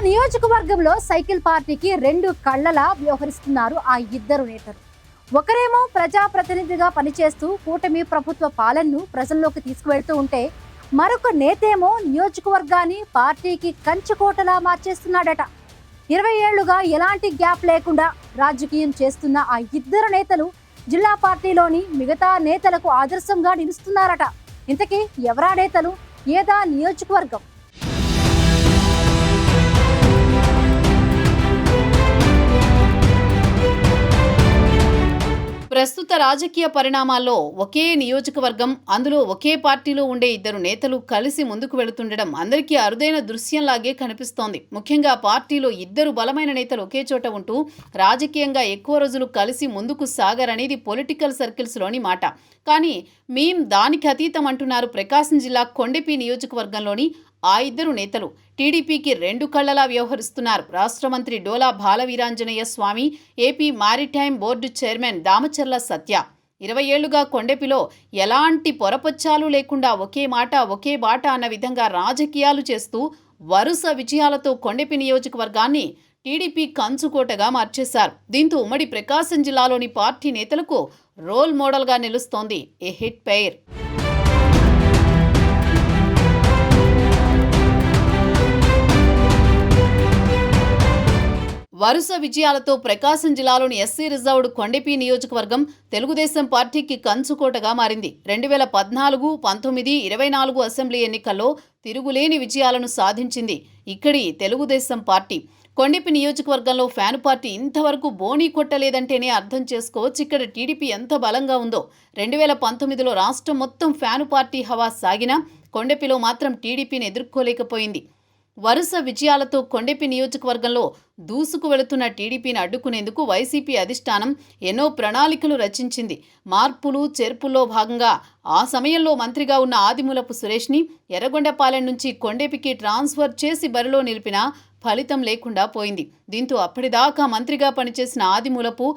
నియోజకవర్గంలో సైకిల్ పార్టీకి రెండు కళ్ళలా వ్యవహరిస్తున్నారు ఆ ఇద్దరు నేతలు. ఒకరేమో ప్రజాప్రతినిధిగా పనిచేస్తూ కూటమి ప్రభుత్వ పాలనను ప్రజల్లోకి తీసుకువెళ్తూ ఉంటే, మరొక నేతేమో నియోజకవర్గాన్ని పార్టీకి కంచుకోటలా మార్చేస్తున్నాడట. 20 ఏళ్లుగా ఎలాంటి గ్యాప్ లేకుండా రాజకీయం చేస్తున్న ఆ ఇద్దరు నేతలు జిల్లా పార్టీలోని మిగతా నేతలకు ఆదర్శంగా నిలుస్తున్నారట. ఇంతకీ ఎవరా నేతలు, ఏదా నియోజకవర్గం? ప్రస్తుత రాజకీయ పరిణామాల్లో ఒకే నియోజకవర్గం, అందులో ఒకే పార్టీలో ఉండే ఇద్దరు నేతలు కలిసి ముందుకు వెళుతుండడం అందరికీ అరుదైన దృశ్యంలాగే కనిపిస్తోంది. ముఖ్యంగా పార్టీలో ఇద్దరు బలమైన నేతలు ఒకే చోట ఉంటూ రాజకీయంగా ఎక్కువ రోజులు కలిసి ముందుకు సాగరనేది పొలిటికల్ సర్కిల్స్లోని మాట. కానీ దానికి అతీతం అంటున్నారు ప్రకాశం జిల్లా కొండెపి నియోజకవర్గంలోని ఆ ఇద్దరు నేతలు. టీడీపీకి రెండు కళ్లలా వ్యవహరిస్తున్నారు. రాష్ట్ర మంత్రి Dola Balaveeranjaneya Swamy, AP maritime board chairman Damacharla Satya 20 ఏళ్లుగా కొండెపిలో ఎలాంటి పొరపచ్చాలు లేకుండా ఒకే మాట ఒకే బాట అన్న విధంగా రాజకీయాలు చేస్తూ వరుస విజయాలతో కొండెపి నియోజకవర్గాన్ని టీడీపీ కంచుకోటగా మార్చేశారు. దీంతో ఉమ్మడి ప్రకాశం జిల్లాలోని పార్టీ నేతలకు రోల్ మోడల్గా నిలుస్తోంది ఏ హిట్ పెయిర్. వరుస విజయాలతో ప్రకాశం జిల్లాలోని ఎస్సీ రిజర్వ్డ్ కొండెపి నియోజకవర్గం తెలుగుదేశం పార్టీకి కంచుకోటగా మారింది. 2014, 19, 24 అసెంబ్లీ ఎన్నికల్లో తిరుగులేని విజయాలను సాధించింది ఇక్కడి తెలుగుదేశం పార్టీ. కొండెపి నియోజకవర్గంలో ఫ్యాను పార్టీ ఇంతవరకు బోనీ కొట్టలేదంటేనే అర్థం చేసుకోవచ్చు ఇక్కడ టీడీపీ ఎంత బలంగా ఉందో. 2019లో రాష్ట్రం మొత్తం ఫ్యాను పార్టీ హవా సాగినా కొండెపిలో మాత్రం టీడీపీని ఎదుర్కోలేకపోయింది. వరుస విజయాలతో కొండెపి నియోజకవర్గంలో దూసుకు వెళుతున్న టీడీపీని అడ్డుకునేందుకు వైసీపీ అధిష్టానం ఎన్నో ప్రణాళికలు రచించింది. మార్పులు చేర్పుల్లో భాగంగా ఆ సమయంలో మంత్రిగా ఉన్న ఆదిమూలపు సురేష్ని ఎర్రగొండపాలెం నుంచి కొండెపికి ట్రాన్స్ఫర్ చేసి బరిలో నిలిపినా ఫలితం లేకుండా పోయింది. దీంతో అప్పటిదాకా మంత్రిగా పనిచేసిన ఆదిమూలపు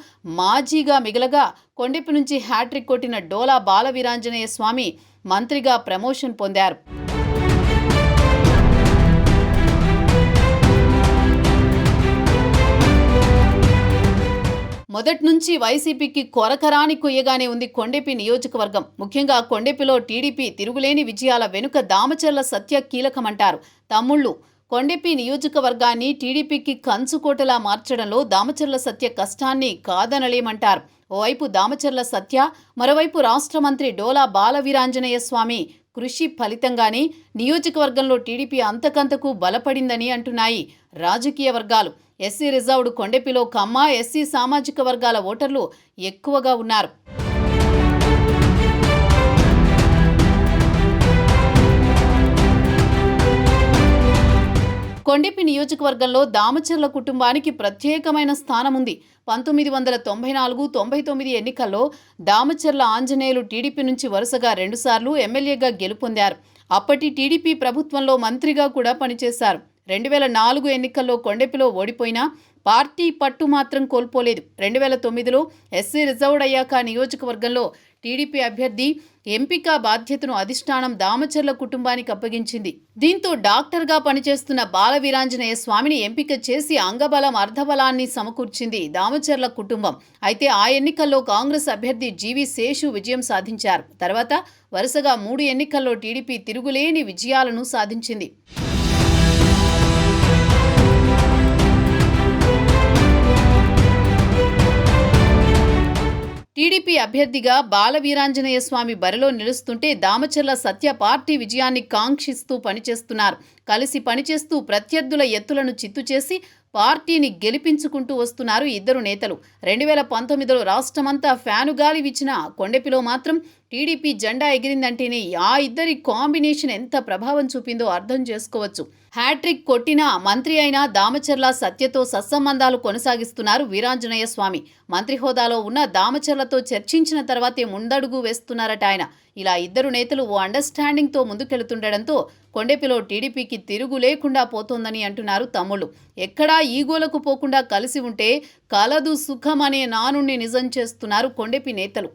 మాజీగా మిగలగా కొండెపి నుంచి హ్యాట్రిక్ కొట్టిన డోలా బాలవీరాంజనేయ స్వామి మంత్రిగా ప్రమోషన్ పొందారు. మొదటి నుంచి వైసీపీకి కొరకరాని కొయ్యగానే ఉంది కొండెపి నియోజకవర్గం. ముఖ్యంగా కొండెపిలో టీడీపీ తిరుగులేని విజయాల వెనుక దామచర్ల సత్య కీలకమంటారు. తమ్ముళ్ళు కొండెపి నియోజకవర్గాన్ని టీడీపీకి కంచుకోటలా మార్చడంలో దామచర్ల సత్య కష్టాన్ని కాదనలేమంటారు. ఓవైపు దామచర్ల సత్య, మరోవైపు రాష్ట్ర మంత్రి డోలా బాలవీరాంజనేయ స్వామి కృషి ఫలితంగానే నియోజకవర్గంలో టీడీపీ అంతకంతకు బలపడిందని అంటున్నాయి రాజకీయ వర్గాలు. ఎస్సీ రిజర్వ్డ్ కొండెపిలో కమ్మ, ఎస్సీ సామాజిక వర్గాల ఓటర్లు ఎక్కువగా ఉన్నారు. కొండెపి నియోజకవర్గంలో దామచర్ల కుటుంబానికి ప్రత్యేకమైన స్థానం ఉంది. 1994, 99 ఎన్నికల్లో దామచర్ల ఆంజనేయులు టీడీపీ నుంచి వరుసగా 2 సార్లు ఎమ్మెల్యేగా గెలుపొందారు. అప్పటి టీడీపీ ప్రభుత్వంలో మంత్రిగా కూడా పనిచేశారు. 2004 ఎన్నికల్లో కొండెపిలో ఓడిపోయినా పార్టీ పట్టు మాత్రం కోల్పోలేదు. 2009లో ఎస్సీ రిజర్వ్డ్ అయ్యాక నియోజకవర్గంలో టీడీపీ అభ్యర్థి ఎంపిక బాధ్యతను అధిష్టానం దామచర్ల కుటుంబానికి అప్పగించింది. దీంతో డాక్టర్గా పనిచేస్తున్న బాలవీరాంజనేయ స్వామిని ఎంపిక చేసి అంగబలం అర్ధబలాన్ని సమకూర్చింది దామచర్ల కుటుంబం. అయితే ఆ ఎన్నికల్లో కాంగ్రెస్ అభ్యర్థి జీవి శేషు విజయం సాధించారు. తర్వాత వరుసగా 3 ఎన్నికల్లో టీడీపీ తిరుగులేని విజయాలను సాధించింది. టీడీపీ అభ్యర్థిగా బాలవీరాంజనేయ స్వామి బరిలో నిలుస్తుంటే దామచర్ల సత్య పార్టీ విజయాన్ని కాంక్షిస్తూ పనిచేస్తున్నారు. కలిసి పనిచేస్తూ ప్రత్యర్థుల ఎత్తులను చిత్తు చేసి పార్టీని గెలిపించుకుంటూ వస్తున్నారు ఇద్దరు నేతలు. 2019లో రాష్ట్రమంతా ఫ్యానుగాలి విచ్చిన కొండెపిలో మాత్రం టీడీపీ జెండా ఎగిరిందంటేనే ఆ ఇద్దరి కాంబినేషన్ ఎంత ప్రభావం చూపిందో అర్థం చేసుకోవచ్చు. హ్యాట్రిక్ కొట్టిన మంత్రి అయిన దామచర్ల సత్యతో సత్సంబంధాలు కొనసాగిస్తున్నారు వీరాంజనేయ స్వామి. మంత్రి హోదాలో ఉన్న దామచర్లతో చర్చించిన తర్వాతే ముందడుగు వేస్తున్నారట ఆయన. ఇలా ఇద్దరు నేతలు ఓ అండర్స్టాండింగ్తో ముందుకెళ్తుండడంతో కొండెపిలో టీడీపీకి తిరుగు లేకుండా పోతోందని అంటున్నారు తమ్ముళ్ళు. ఎక్కడా ఈగోలకు పోకుండా కలిసి ఉంటే కలదు సుఖం అనే నానుణ్ణి నిజం చేస్తున్నారు కొండెపి నేతలు.